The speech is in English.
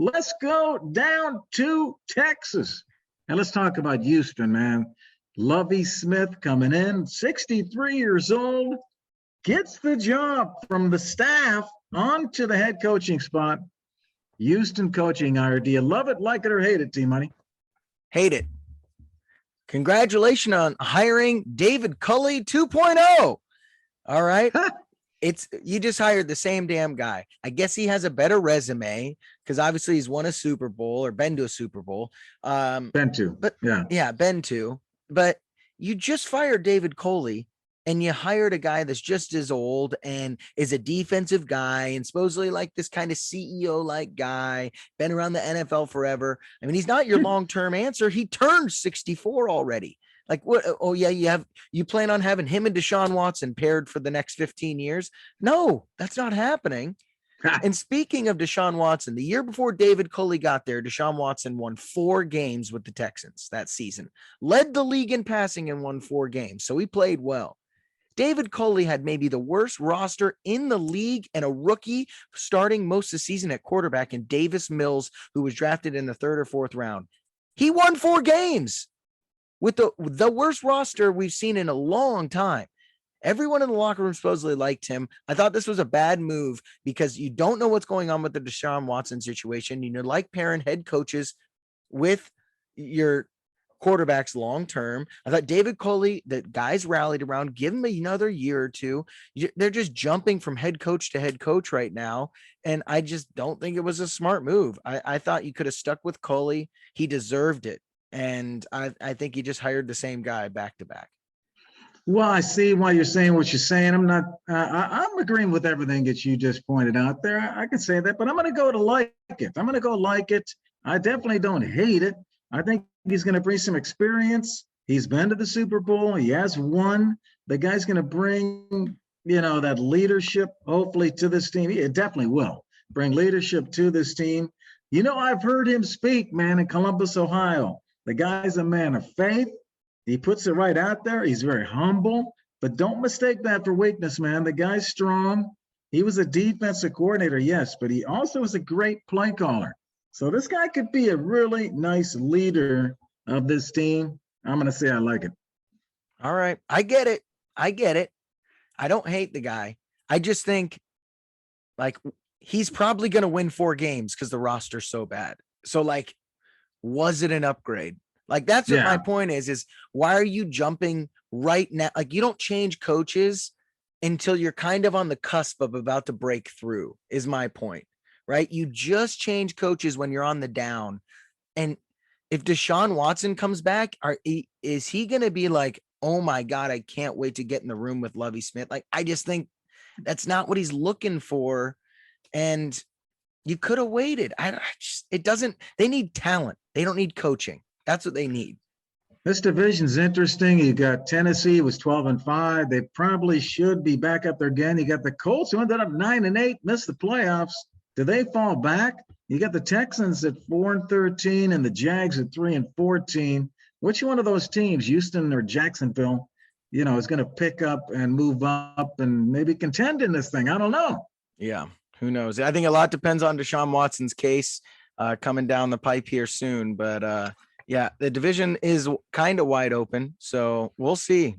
Let's go down to Texas. And let's talk about Houston, man. Lovie Smith coming in, 63 years old, gets the job from the staff onto the head coaching spot. Houston coaching hire. Do you love it, like it, or hate it, T-Money? Hate it. Congratulations on hiring David Culley 2.0. All right. You just hired the same damn guy. I guess he has a better resume because obviously he's won a Super Bowl or been to a Super Bowl. Been to. But yeah, been to. But you just fired David Culley and you hired a guy that's just as old and is a defensive guy and supposedly like this kind of CEO like guy, been around the NFL forever. I mean, he's not your long-term answer. He turned 64 already. Like what? Oh yeah, you plan on having him and Deshaun Watson paired for the next 15 years? No, that's not happening. And speaking of Deshaun Watson, the year before David Culley got there, Deshaun Watson won 4 games with the Texans that season, led the league in passing and won 4 games. So he played well. David Culley had maybe the worst roster in the league and a rookie starting most of the season at quarterback in Davis Mills, who was drafted in the 3rd or 4th round. He won 4 games with the worst roster we've seen in a long time. Everyone in the locker room supposedly liked him. I thought this was a bad move because you don't know what's going on with the Deshaun Watson situation. You know, like pairing head coaches with your quarterbacks long term. I thought David Culley, the guys rallied around, give him another year or two. They're just jumping from head coach to head coach right now. And I just don't think it was a smart move. I thought you could have stuck with Culley. He deserved it. And I think he just hired the same guy back to back. Well, I see why you're saying what you're saying. I'm agreeing with everything that you just pointed out there. I can say that, but I'm going to go to like it. I'm going to go like it. I definitely don't hate it. I think he's going to bring some experience. He's been to the Super Bowl. He has won. The guy's going to bring, that leadership, hopefully, to this team. He definitely will bring leadership to this team. I've heard him speak, man, in Columbus, Ohio. The guy's a man of faith. He puts it right out there. He's very humble, but don't mistake that for weakness, man. The guy's strong. He was a defensive coordinator, yes, but he also was a great play caller. So this guy could be a really nice leader of this team. I'm going to say I like it. All right. I get it. I don't hate the guy. I just think he's probably going to win 4 games because the roster's so bad. So was it an upgrade? That's what my point is why are you jumping right now? You don't change coaches until you're kind of on the cusp of about to break through is my point, right? You just change coaches when you're on the down. And if Deshaun Watson comes back, is he going to be like, oh my God, I can't wait to get in the room with Lovie Smith? I just think that's not what he's looking for. And you could have waited. They need talent. They don't need coaching. That's what they need. This division's interesting. You got Tennessee was 12-5. They probably should be back up there again. You got the Colts who ended up 9-8, missed the playoffs. Do they fall back? You got the Texans at 4-13 and the Jags at 3-14. Which one of those teams, Houston or Jacksonville, is going to pick up and move up and maybe contend in this thing? I don't know. Yeah, who knows? I think a lot depends on Deshaun Watson's case coming down the pipe here soon. But yeah, the division is kind of wide open. So we'll see.